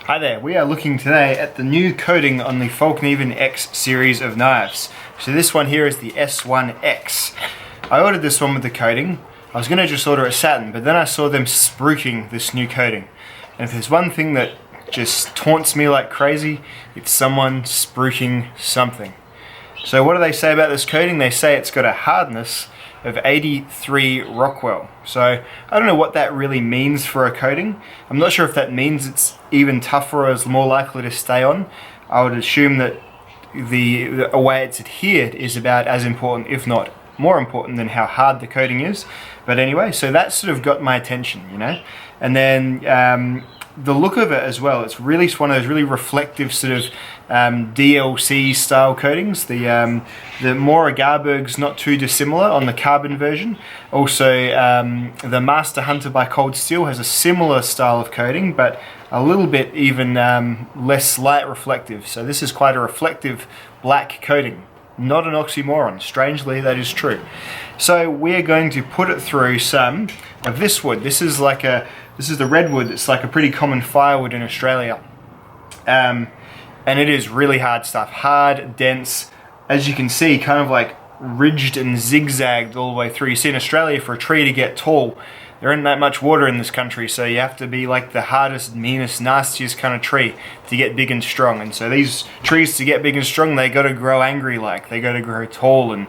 Hi there, we are looking today at the new coating on the Fallkniven X series of knives. So this one here is the S1X. I ordered this one with the coating. I was going to just order a satin, but then I saw them spruiking this new coating. And if there's one thing that just taunts me like crazy, it's someone spruiking something. So what do they say about this coating? They say it's got a hardness of 83 Rockwell. So I don't know what that really means for a coating. I'm not sure if that means it's even tougher or is more likely to stay on. I would assume that the way it's adhered is about as important, if not more important, than how hard the coating is. But anyway, so that sort of got my attention, you know. And then the look of it as well, it's really one of those really reflective sort of DLC style coatings. The Mora Garberg's not too dissimilar on the carbon version. Also, the Master Hunter by Cold Steel has a similar style of coating, but a little bit even less light reflective. So this is quite a reflective black coating. Not an oxymoron. Strangely, that is true. So we're going to put it through some of this wood. This is the redwood. It's like a pretty common firewood in Australia. And it is really hard stuff. Hard, dense, as you can see, kind of like ridged and zigzagged all the way through. You see, in Australia, for a tree to get tall, there isn't that much water in this country, so you have to be like the hardest, meanest, nastiest kind of tree to get big and strong. And so these trees, to get big and strong, they got to grow angry like. They got to grow tall and,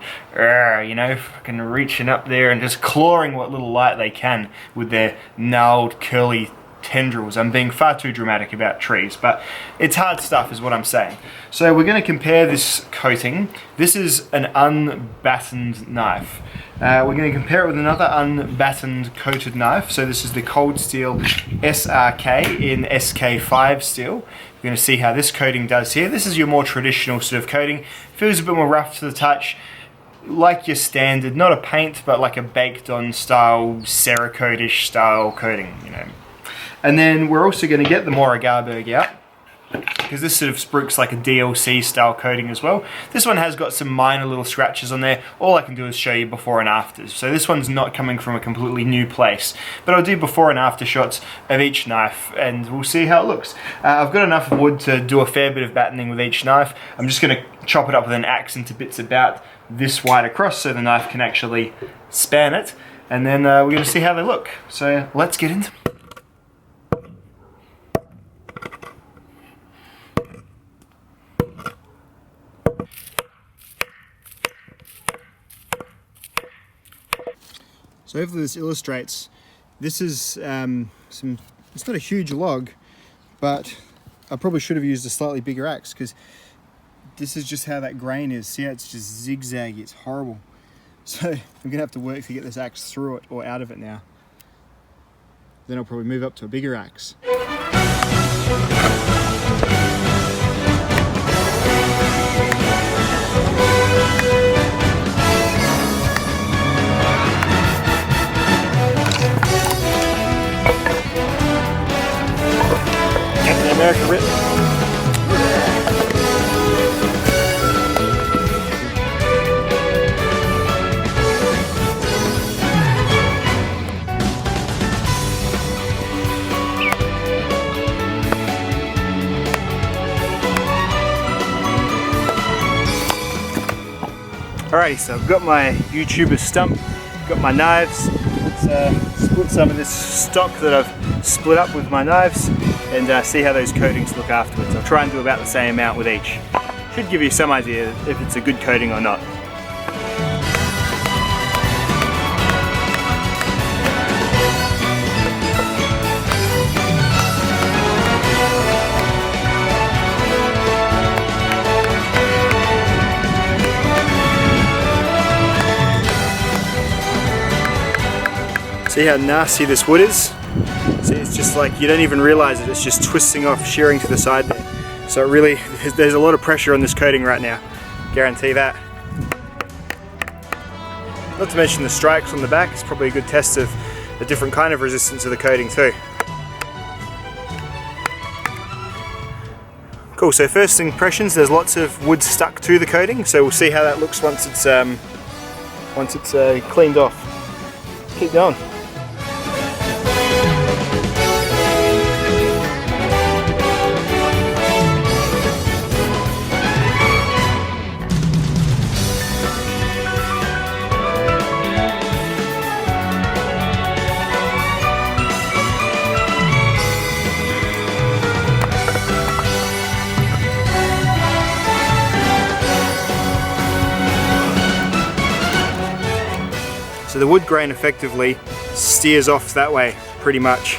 you know, fucking reaching up there and just clawing what little light they can with their gnarled, curly tendrils. I'm being far too dramatic about trees, but it's hard stuff is what I'm saying. So we're going to compare this coating. This is an unbattened knife. We're going to compare it with another unbattened coated knife. So this is the Cold Steel SRK in SK5 steel. We're going to see how this coating does here. This is your more traditional sort of coating. Feels a bit more rough to the touch, like your standard, not a paint, but like a baked on style, Cerakote-ish style coating, you know. And then we're also going to get the Mora Garberg out, because this sort of spruiks like a DLC style coating as well. This one has got some minor little scratches on there. All I can do is show you before and afters. So this one's not coming from a completely new place, but I'll do before and after shots of each knife and we'll see how it looks. I've got enough wood to do a fair bit of battening with each knife. I'm just going to chop it up with an axe into bits about this wide across so the knife can actually span it, and then we're going to see how they look. So let's get into it. So hopefully this illustrates, this is it's not a huge log, but I probably should have used a slightly bigger axe, because this is just how that grain is. See how it's just zigzaggy, it's horrible. So I'm going to have to work to get this axe through it or out of it now. Then I'll probably move up to a bigger axe. America written. Alrighty, so I've got my YouTuber stump, got my knives. Let's split some of this stock that I've split up with my knives and see how those coatings look afterwards. I'll try and do about the same amount with each. Should give you some idea if it's a good coating or not. See how nasty this wood is? See, it's just like, you don't even realize it, it's just twisting off, shearing to the side there. So it really, there's a lot of pressure on this coating right now, guarantee that. Not to mention the strikes on the back, it's probably a good test of a different kind of resistance of the coating too. Cool, so first impressions, there's lots of wood stuck to the coating, so we'll see how that looks once it's cleaned off. Keep going. So the wood grain effectively steers off that way pretty much.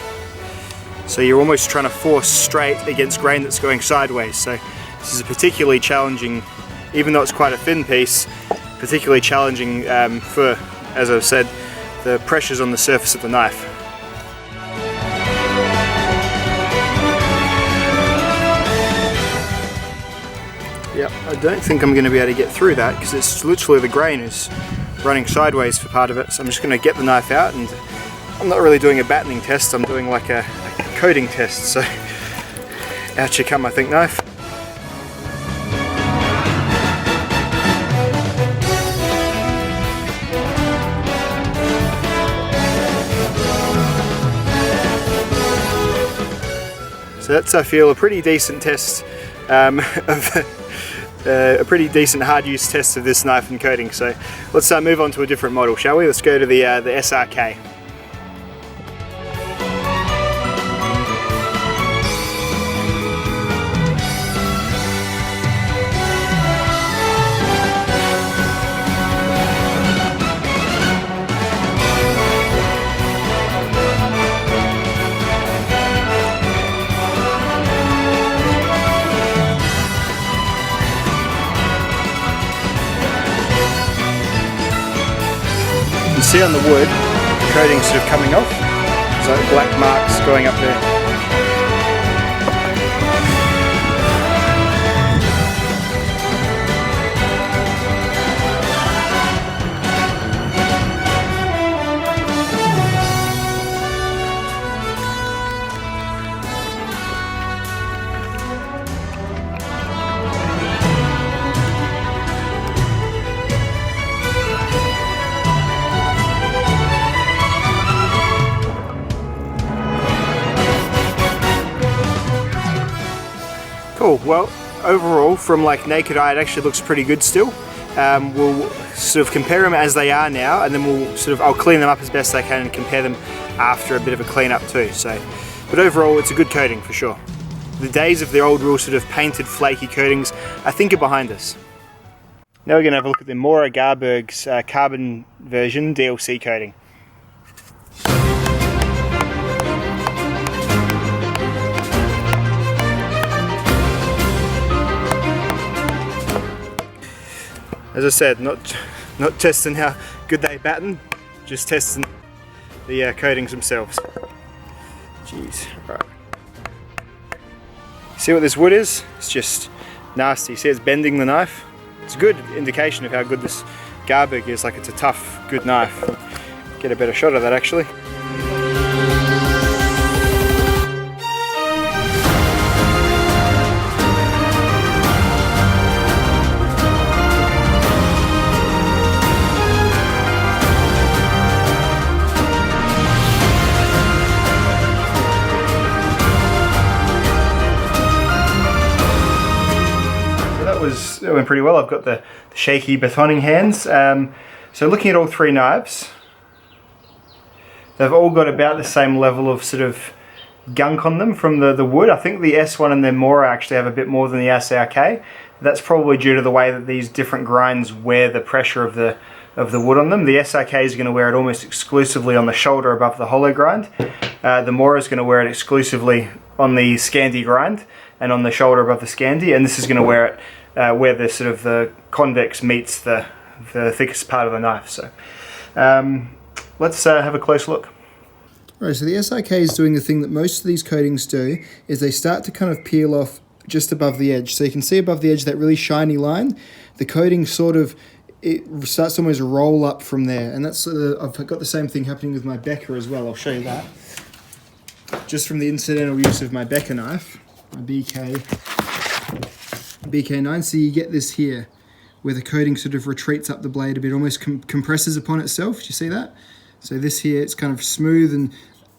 So you're almost trying to force straight against grain that's going sideways. So this is a particularly challenging, even though it's quite a thin piece, particularly challenging for, as I've said, the pressures on the surface of the knife. Yep, I don't think I'm going to be able to get through that because it's literally the grain is running sideways for part of it. So I'm just going to get the knife out, and I'm not really doing a batoning test, I'm doing like a coating test. So out you come, I think, knife. So that's, I feel, a pretty decent test of a pretty decent hard use test of this knife and coating. So let's move on to a different model, shall we? Let's go to the SRK. You can see on the wood, the coating sort of coming off. There's like black marks going up there. Cool, well, overall, from like naked eye, it actually looks pretty good still. We'll sort of compare them as they are now, and then I'll clean them up as best I can and compare them after a bit of a clean up too. So, but overall, it's a good coating for sure. The days of the old real sort of painted flaky coatings, I think, are behind us. Now we're going to have a look at the Mora Garberg's carbon version DLC coating. As I said, not testing how good they batten, just testing the coatings themselves. Jeez, right. See what this wood is? It's just nasty. See, it's bending the knife. It's a good indication of how good this Garberg is. Like, it's a tough, good knife. Get a better shot of that actually. That went pretty well. I've got the shaky Batoning hands. So looking at all three knives, they've all got about the same level of sort of gunk on them from the wood. I think the S1 and the Mora actually have a bit more than the SRK. That's probably due to the way that these different grinds wear the pressure of the wood on them. The SRK is going to wear it almost exclusively on the shoulder above the hollow grind. The Mora is going to wear it exclusively on the Scandi grind and on the shoulder above the Scandi, and this is going to wear it where the sort of the convex meets the thickest part of the knife. So let's have a close look. Right, so the SRK is doing the thing that most of these coatings do, is they start to kind of peel off just above the edge. So you can see above the edge that really shiny line. The coating sort of, it starts to almost roll up from there, and that's I've got the same thing happening with my Becker as well. I'll show you that. Just from the incidental use of my Becker knife, my BK9, so you get this here, where the coating sort of retreats up the blade a bit, almost compresses upon itself. Do you see that? So this here, it's kind of smooth and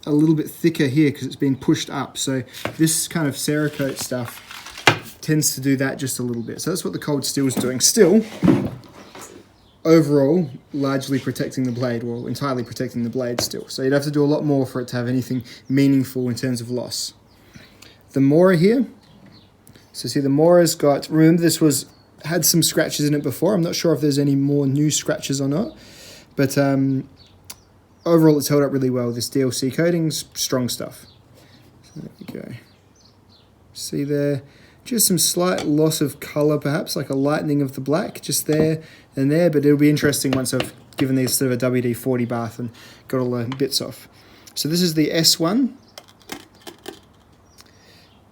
a little bit thicker here because it's been pushed up. So this kind of Cerakote stuff tends to do that just a little bit. So that's what the cold steel is doing. Still, overall, largely protecting the blade, well, entirely protecting the blade still. So you'd have to do a lot more for it to have anything meaningful in terms of loss. The Mora here, so see the Mora's got, remember this had some scratches in it before. I'm not sure if there's any more new scratches or not, but overall it's held up really well. This DLC coating's strong stuff. So there we go. See there, just some slight loss of colour perhaps, like a lightening of the black just there and there, but it'll be interesting once I've given these sort of a WD-40 bath and got all the bits off. So this is the S1.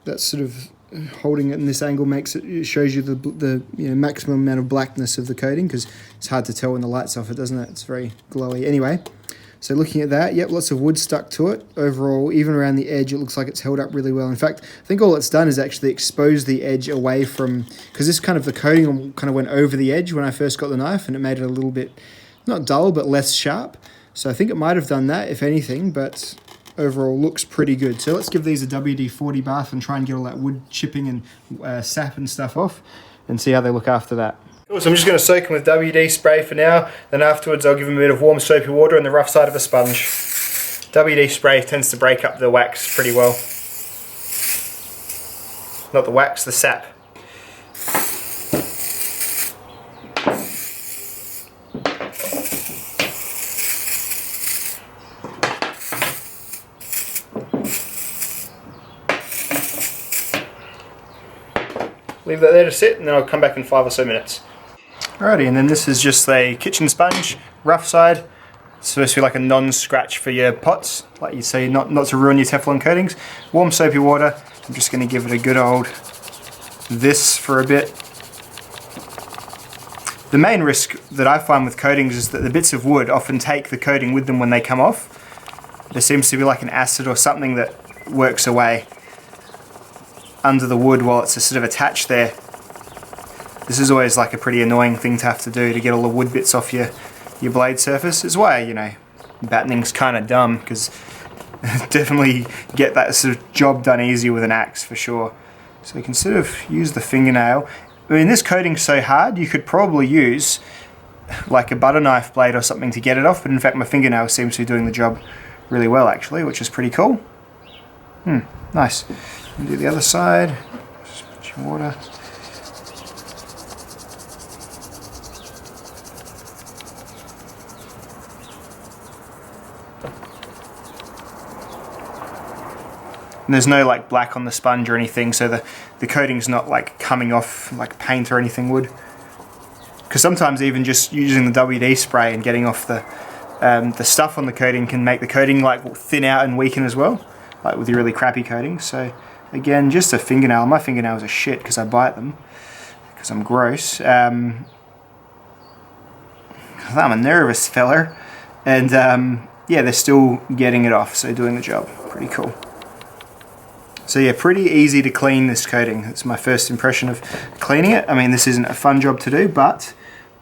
That's sort of holding it in this angle makes it shows you the maximum amount of blackness of the coating, because it's hard to tell when the light's off it, doesn't it? It's very glowy. Anyway, so looking at that, yep, lots of wood stuck to it. Overall, even around the edge, it looks like it's held up really well. In fact, I think all it's done is actually expose the edge away from, because this kind of, the coating kind of went over the edge when I first got the knife, and it made it a little bit, not dull, but less sharp. So I think it might have done that, if anything, but overall looks pretty good. So let's give these a WD-40 bath and try and get all that wood chipping and sap and stuff off and see how they look after that. Cool, so I'm just going to soak them with WD spray for now, then afterwards I'll give them a bit of warm soapy water and the rough side of a sponge. WD spray tends to break up the wax pretty well. Not the wax, the sap. Leave that there to sit, and then I'll come back in 5 or so minutes. Alrighty, and then this is just a kitchen sponge, rough side. It's supposed to be like a non-scratch for your pots, like you say, not to ruin your Teflon coatings. Warm soapy water. I'm just going to give it a good old this for a bit. The main risk that I find with coatings is that the bits of wood often take the coating with them when they come off. There seems to be like an acid or something that works away under the wood while it's sort of attached there. This is always like a pretty annoying thing to have to do, to get all the wood bits off your blade surface. It's why, you know, batoning's kind of dumb, because definitely get that sort of job done easier with an axe for sure. So you can sort of use the fingernail. I mean, this coating's so hard, you could probably use like a butter knife blade or something to get it off, but in fact my fingernail seems to be doing the job really well actually, which is pretty cool. Nice. Do the other side. Just put your water. And there's no like black on the sponge or anything, so the coating's not like coming off like paint or anything would. Because sometimes even just using the WD spray and getting off the stuff on the coating can make the coating like thin out and weaken as well, like with your really crappy coatings. So again, just a fingernail. My fingernails are shit because I bite them, because I'm gross. I'm a nervous feller, and yeah, they're still getting it off, so doing the job. Pretty cool. So yeah, pretty easy to clean this coating. That's my first impression of cleaning it. I mean, this isn't a fun job to do, but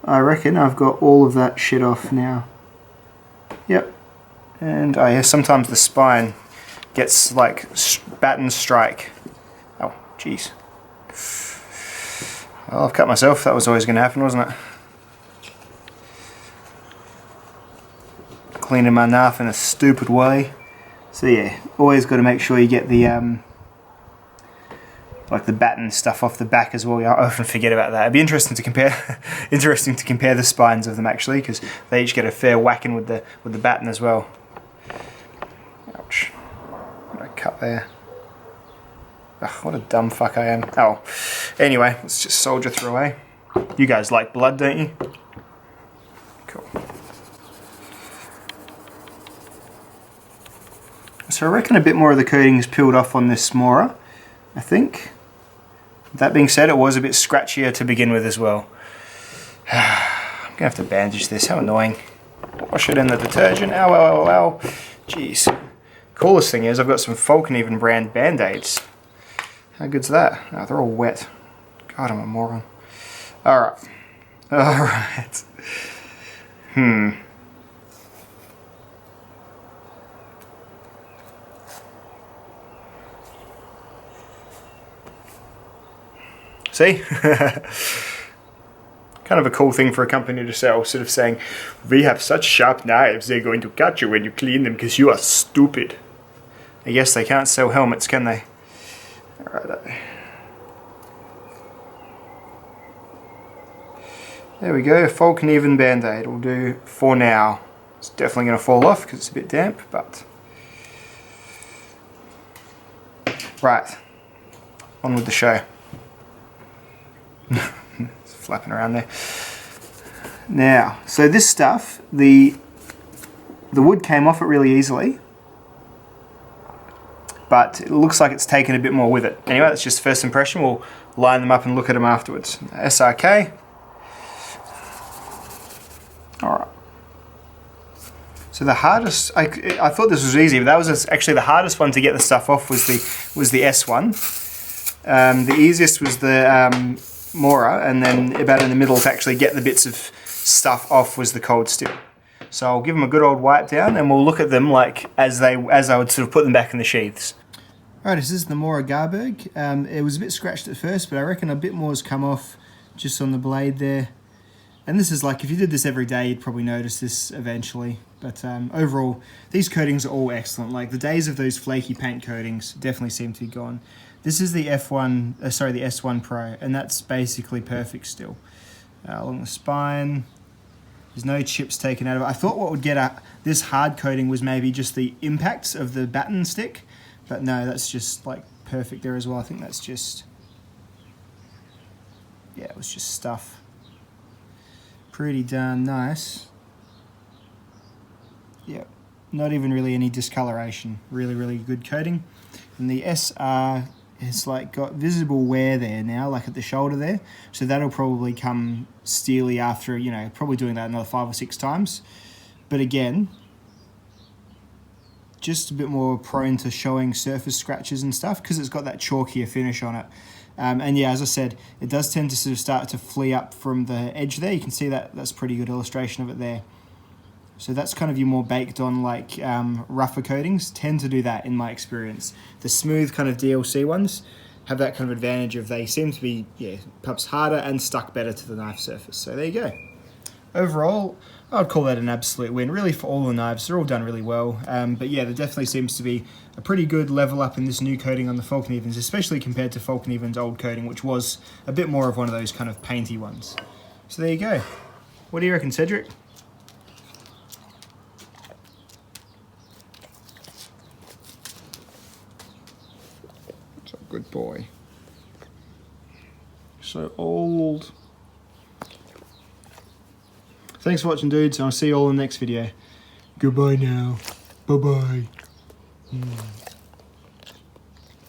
I reckon I've got all of that shit off now. Yep. And oh yeah, sometimes the spine gets like baton strike. Oh, jeez. Well, I've cut myself. That was always going to happen, wasn't it? Cleaning my knife in a stupid way. So yeah, always got to make sure you get the like the baton stuff off the back as well. I often forget about that. It'd be interesting to compare the spines of them actually, because they each get a fair whacking with the baton as well. Ouch. Cut there. Ugh, what a dumb fuck I am. Oh, anyway, let's just soldier through away. You guys like blood, don't you? Cool. So I reckon a bit more of the coating's peeled off on this Mora, I think. That being said, it was a bit scratchier to begin with as well. I'm gonna have to bandage this, how annoying. Wash it in the detergent, ow, ow, ow, ow. Jeez. Coolest thing is I've got some Fallkniven brand band-aids. How good's that? Oh, they're all wet. God, I'm a moron. Alright. Alright. See? Kind of a cool thing for a company to sell, sort of saying, we have such sharp knives, they're going to cut you when you clean them because you are stupid. I guess they can't sell helmets, can they? Alright. There we go, Fallkniven Band-Aid will do for now. It's definitely going to fall off because it's a bit damp, but... Right, on with the show. It's flapping around there. Now, so this stuff, the wood came off it really easily, but it looks like it's taken a bit more with it. Anyway, that's just first impression. We'll line them up and look at them afterwards. SRK. Alright. So the hardest, I thought this was easy, but that was actually the hardest one to get the stuff off was the S1. The easiest was the Mora, and then about in the middle to actually get the bits of stuff off was the cold steel. So I'll give them a good old wipe down and we'll look at them like as I would sort of put them back in the sheaths. Alright, this is the Mora Garberg. It was a bit scratched at first, but I reckon a bit more has come off just on the blade there. And this is like, if you did this every day, you'd probably notice this eventually. But overall, these coatings are all excellent. Like the days of those flaky paint coatings definitely seem to be gone. This is the S1 Pro, and that's basically perfect still. Along the spine, there's no chips taken out of it. I thought what would get this hard coating was maybe just the impacts of the baton stick, but no, that's just like perfect there as well. I think that's just, yeah, it was just stuff. Pretty darn nice. Yep, not even really any discoloration. Really, really good coating. And the SR has like got visible wear there now, like at the shoulder there. So that'll probably come steely after, you know, probably doing that another 5 or 6 times. But again, just a bit more prone to showing surface scratches and stuff because it's got that chalkier finish on it. And yeah, as I said, it does tend to sort of start to flee up from the edge there. You can see that, that's a pretty good illustration of it there. So that's kind of your more baked on, like rougher coatings tend to do that in my experience. The smooth kind of DLC ones have that kind of advantage of they seem to be, yeah, perhaps harder and stuck better to the knife surface. So there you go. Overall, I would call that an absolute win. Really, for all the knives, they're all done really well. But yeah, there definitely seems to be a pretty good level up in this new coating on the Fallknivens, especially compared to Fallkniven's old coating, which was a bit more of one of those kind of painty ones. So there you go. What do you reckon, Cedric? Good boy. So old. Thanks for watching, dudes, and I'll see you all in the next video. Goodbye now. Bye-bye.